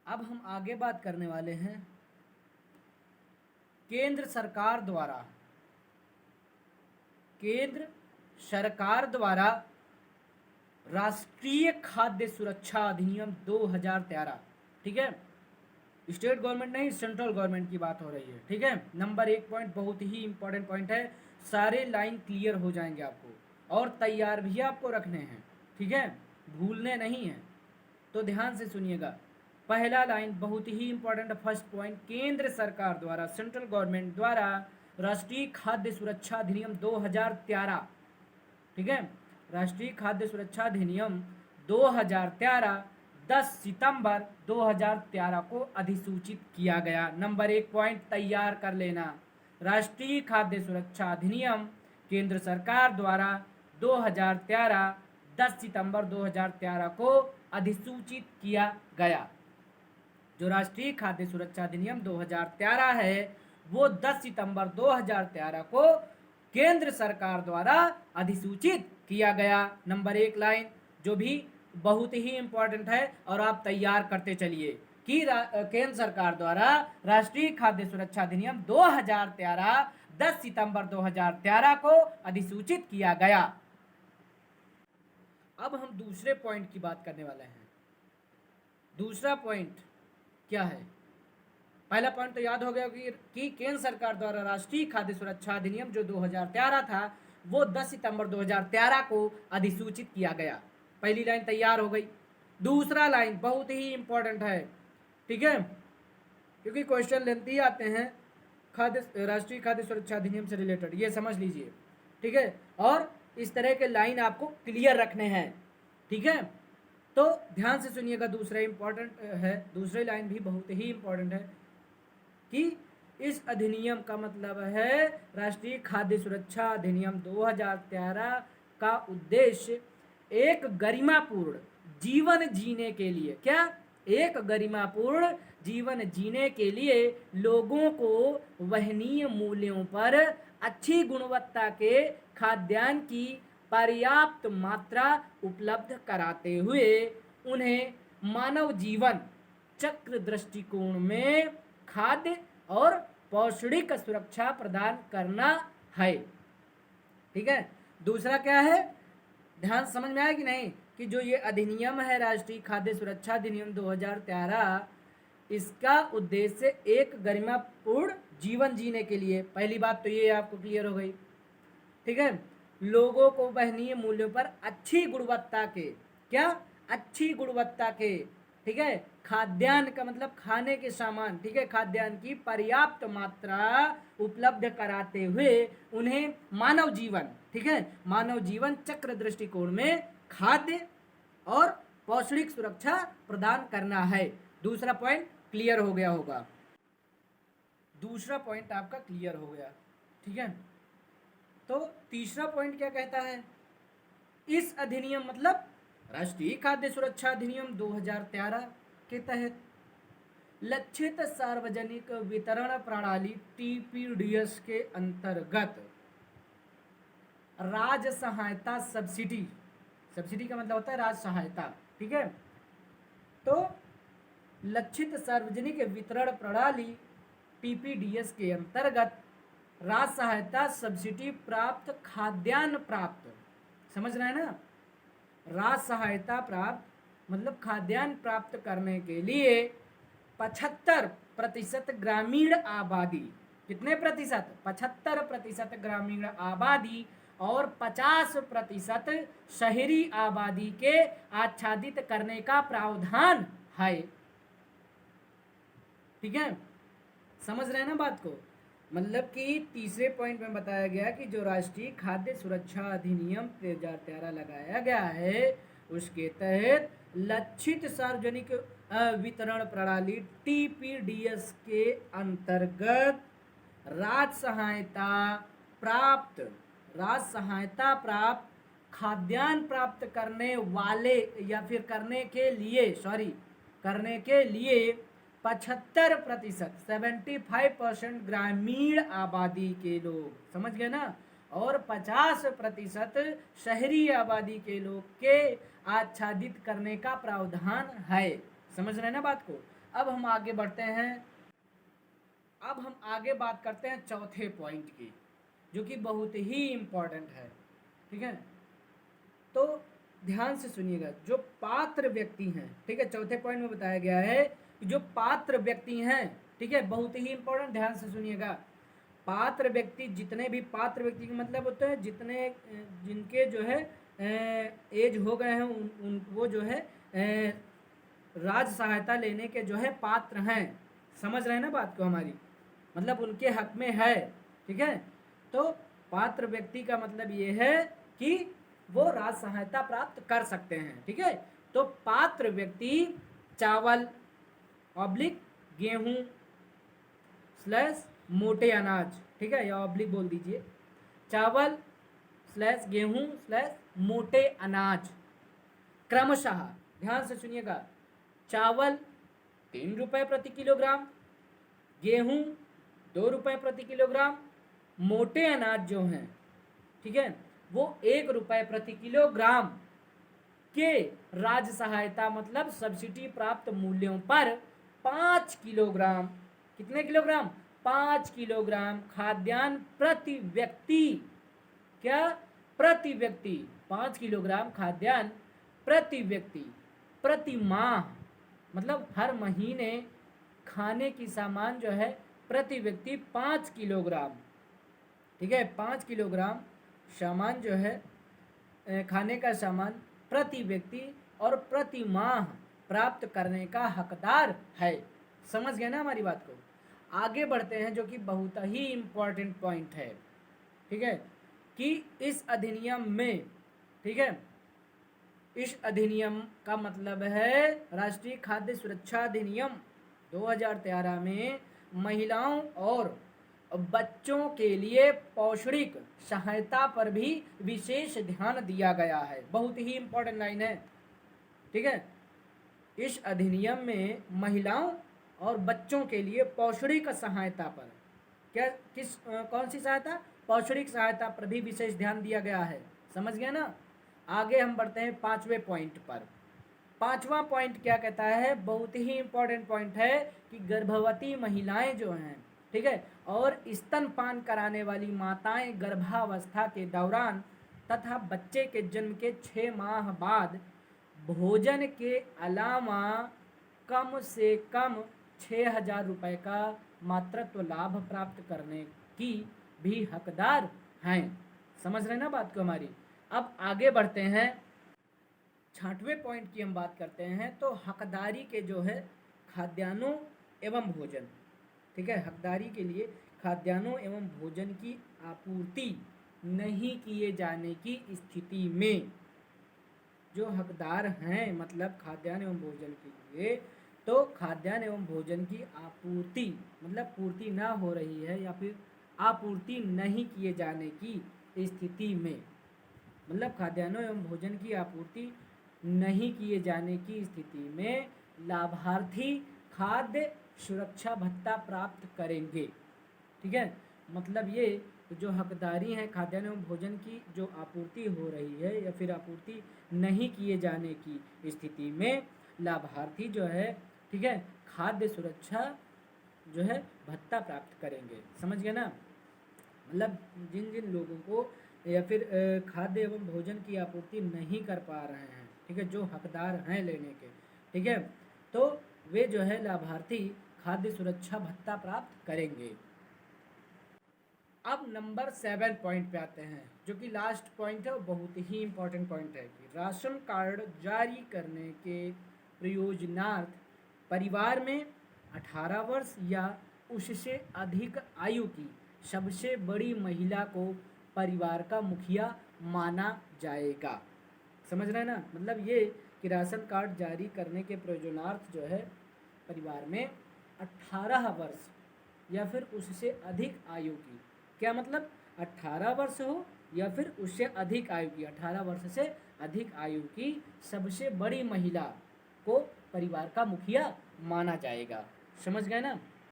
अब हम आगे बात करने वाले हैं केंद्र सरकार द्वारा राष्ट्रीय खाद्य सुरक्षा अधिनियम 2013। ठीक है, स्टेट गवर्नमेंट नहीं, सेंट्रल गवर्नमेंट की बात हो रही है। ठीक है, नंबर 1 पॉइंट बहुत ही इंपॉर्टेंट पॉइंट है, सारे लाइन क्लियर हो जाएंगे आपको और तैयार भी आपको रखने हैं। ठीक है, भूलने नहीं है, तो ध्यान से सुनिएगा। पहला लाइन बहुत ही इंपॉर्टेंट, फर्स्ट पॉइंट, केंद्र सरकार द्वारा, सेंट्रल गवर्नमेंट द्वारा राष्ट्रीय खाद्य सुरक्षा अधिनियम 2013। ठीक है, राष्ट्रीय खाद्य सुरक्षा अधिनियम 2013 10 सितंबर 2013 को अधिसूचित किया गया। नंबर 1 पॉइंट तैयार कर लेना, राष्ट्रीय खाद्य सुरक्षा अधिनियम केंद्र सरकार द्वारा 2013 10 सितंबर 2013 को अधिसूचित किया गया। जो राष्ट्रीय खाद्य सुरक्षा अधिनियम 2013 है वो 10 सितंबर 2013 को केंद्र सरकार द्वारा अधिसूचित किया गया। नंबर 1 लाइन जो भी बहुत ही इंपॉर्टेंट है और आप तैयार करते चलिए कि केंद्र सरकार द्वारा राष्ट्रीय खाद्य सुरक्षा अधिनियम 2013 10 सितंबर 2013 को अधिसूचित किया गया। अब हम दूसरे पॉइंट की बात करने वाले हैं। दूसरा पॉइंट क्या है? पहला पॉइंट तो याद हो गया कि केंद्र सरकार द्वारा राष्ट्रीय खाद्य सुरक्षा अधिनियम जो 2013 था वो 10 सितंबर 2013 को अधिसूचित किया गया। पहली लाइन तैयार हो गई। दूसरा लाइन बहुत ही इंपॉर्टेंट है, ठीक है, क्योंकि क्वेश्चन लेंथी आते हैं राष्ट्रीय खाद्य सुरक्षा अधिनियम से रिलेटेड, ये समझ लीजिए। ठीक है, और इस तरह के लाइन आपको क्लियर रखने हैं। ठीक है, तो ध्यान से सुनिएगा। दूसरा इंपॉर्टेंट है, दूसरी लाइन भी बहुत ही इंपॉर्टेंट है कि इस अधिनियम का मतलब है राष्ट्रीय खाद्य सुरक्षा अधिनियम 2013 का उद्देश्य एक गरिमापूर्ण जीवन जीने के लिए, क्या, एक गरिमापूर्ण जीवन जीने के लिए लोगों को वहनीय मूल्यों पर अच्छी गुणवत्ता के खाद्यान्न की पर्याप्त मात्रा उपलब्ध कराते हुए उन्हें मानव जीवन चक्र दृष्टिकोण में खाद्य और पौष्टिक सुरक्षा प्रदान करना है। ठीक है, दूसरा क्या है, ध्यान समझ में आया कि नहीं, कि जो ये अधिनियम है राष्ट्रीय खाद्य सुरक्षा अधिनियम 2013, इसका उद्देश्य एक गरिमापूर्ण जीवन जीने के लिए, पहली बात तो ये आपको क्लियर हो गई। ठीक है, लोगों को वहनीय मूल्यों पर अच्छी गुणवत्ता के, क्या, अच्छी गुणवत्ता के, ठीक है, खाद्यान्न का मतलब खाने के सामान, ठीक है, खाद्यान्न की पर्याप्त मात्रा उपलब्ध कराते हुए उन्हें मानव जीवन, ठीक है, मानव जीवन चक्र दृष्टिकोण में खाद्य और पौष्टिक सुरक्षा प्रदान करना है। दूसरा पॉइंट क्लियर हो गया होगा। दूसरा पॉइंट आपका क्लियर हो गया। ठीक है, तो तीसरा पॉइंट क्या कहता है? इस अधिनियम मतलब राष्ट्रीय खाद्य सुरक्षा अधिनियम 2013 के तहत लक्षित सार्वजनिक वितरण प्रणाली टीपीडीएस के अंतर्गत राज्य सहायता सब्सिडी, सब्सिडी का मतलब होता है राज्य सहायता, ठीक है, तो लक्षित सार्वजनिक वितरण प्रणाली टीपीडीएस के अंतर्गत राज्य सहायता सब्सिडी प्राप्त खाद्यान्न प्राप्त, समझ रहे हैं ना, राज्य सहायता प्राप्त मतलब खाद्यान्न प्राप्त करने के लिए 75% ग्रामीण आबादी, कितने प्रतिशत? 75% ग्रामीण आबादी और 50% शहरी आबादी के आच्छादित करने का प्रावधान है। ठीक है, समझ रहे हैं ना बात को? मतलब कि तीसरे पॉइंट में बताया गया कि जो राष्ट्रीय खाद्य सुरक्षा अधिनियम 2013 लगाया गया है उसके तहत लक्षित सार्वजनिक वितरण प्रणाली टीपीडीएस के अंतर्गत राज्य सहायता प्राप्त खाद्यान्न प्राप्त करने वाले या फिर करने के लिए 75% 75% ग्रामीण आबादी के लोग, समझ गए ना, और 50% शहरी आबादी के लोग के आच्छादित करने का प्रावधान है। समझ रहे हैं ना बात को? अब हम आगे बढ़ते हैं, अब हम आगे बात करते हैं चौथे पॉइंट की, जो कि बहुत ही इम्पोर्टेंट है। ठीक है, तो ध्यान से सुनिएगा। जो पात्र व्यक्ति हैं, ठीक है, चौथे पॉइंट में बताया गया है कि जो पात्र व्यक्ति हैं, ठीक है, बहुत ही इंपॉर्टेंट, ध्यान से सुनिएगा। पात्र व्यक्ति, जितने भी पात्र व्यक्ति का मतलब होता है जितने जिनके जो है एज हो गए हैं, उन वो जो है राज सहायता लेने के जो है पात्र हैं। समझ रहे हैं ना बात को हमारी, मतलब उनके हक में है। ठीक है, तो पात्र व्यक्ति का मतलब ये है कि वो राज सहायता प्राप्त कर सकते हैं। ठीक है, तो पात्र व्यक्ति चावल ऑब्लिक गेहूं स्लैश मोटे अनाज, ठीक है, या ऑब्लिक बोल दीजिए, चावल स्लैश गेहूं स्लैश मोटे अनाज, क्रमशः, ध्यान से सुनिएगा, चावल 3 रुपये प्रति किलोग्राम, गेहूं 2 रुपये प्रति किलोग्राम, मोटे अनाज जो हैं, ठीक है, वो 1 रुपये प्रति किलोग्राम के राज सहायता मतलब सब्सिडी प्राप्त मूल्यों पर 5 किलोग्राम, कितने किलोग्राम, 5 किलोग्राम खाद्यान्न प्रति व्यक्ति, क्या, प्रति व्यक्ति, 5 किलोग्राम खाद्यान्न प्रति व्यक्ति प्रति माह, मतलब हर महीने खाने की सामान जो है प्रति व्यक्ति 5 किलोग्राम, ठीक है, 5 किलोग्राम सामान जो है खाने का सामान प्रति व्यक्ति और प्रति माह प्राप्त करने का हकदार है। समझ गए ना हमारी बात को। आगे बढ़ते हैं, जो कि बहुत ही इम्पोर्टेंट पॉइंट है। ठीक है, कि इस अधिनियम में, ठीक है, इस अधिनियम का मतलब है राष्ट्रीय खाद्य सुरक्षा अधिनियम 2013 में महिलाओं और बच्चों के लिए पौष्टिक सहायता पर भी विशेष ध्यान दिया गया है। बहुत ही इम्पोर्टेंट लाइन है। ठीक है, इस अधिनियम में महिलाओं और बच्चों के लिए पौष्टिक सहायता पर, क्या, किस कौन सी सहायता, पौष्टिक सहायता पर भी विशेष ध्यान दिया गया है। समझ गए ना। आगे हम बढ़ते हैं 5वें पॉइंट पर। 5वां पॉइंट क्या कहता है, बहुत ही इंपॉर्टेंट पॉइंट है कि गर्भवती महिलाएं जो हैं, ठीक है, और स्तनपान कराने वाली माताएं गर्भावस्था के दौरान तथा बच्चे के जन्म के 6 माह बाद भोजन के अलावा कम से कम 6,000 रुपये का मातृत्व लाभ प्राप्त करने की भी हकदार हैं। समझ रहे ना बात को हमारी। अब आगे बढ़ते हैं, 6वें पॉइंट की हम बात करते हैं। तो हकदारी के जो है खाद्यान्नों एवं भोजन, ठीक है, हकदारी के लिए खाद्यान्नों एवं भोजन की आपूर्ति नहीं किए जाने की स्थिति में, जो हकदार हैं मतलब खाद्यान्न एवं भोजन के लिए, तो खाद्यान्न एवं भोजन की आपूर्ति मतलब पूर्ति ना हो रही है या फिर आपूर्ति नहीं किए जाने की स्थिति में, मतलब खाद्यान्नों एवं भोजन की आपूर्ति नहीं किए जाने की स्थिति में लाभार्थी खाद्य सुरक्षा भत्ता प्राप्त करेंगे। ठीक है, मतलब ये जो हकदारी है खाद्यान्न एवं भोजन की जो आपूर्ति हो रही है या फिर आपूर्ति नहीं किए जाने की स्थिति में लाभार्थी जो है, ठीक है, खाद्य सुरक्षा जो है भत्ता प्राप्त करेंगे। समझ गए ना। मतलब जिन जिन लोगों को या फिर खाद्य एवं भोजन की आपूर्ति नहीं कर पा रहे हैं, ठीक है, जो हकदार हैं लेने के, ठीक है, तो वे जो है लाभार्थी खाद्य सुरक्षा भत्ता प्राप्त करेंगे। अब नंबर 7 पॉइंट पे आते हैं, जो कि लास्ट पॉइंट है, बहुत ही इम्पोर्टेंट पॉइंट है कि राशन कार्ड जारी करने के प्रयोजनार्थ परिवार में 18 वर्ष या उससे अधिक आयु की सबसे बड़ी महिला को परिवार का मुखिया माना जाएगा। समझ रहे हैं ना। मतलब ये कि राशन कार्ड जारी करने के प्रयोजनार्थ जो है परिवार में 18 वर्ष या फिर उससे अधिक आयु की, क्या मतलब 18 वर्ष हो या फिर उससे अधिक आयु की, 18 वर्ष से अधिक आयु की सबसे बड़ी महिला को परिवार का मुखिया माना जाएगा। समझ गए ना।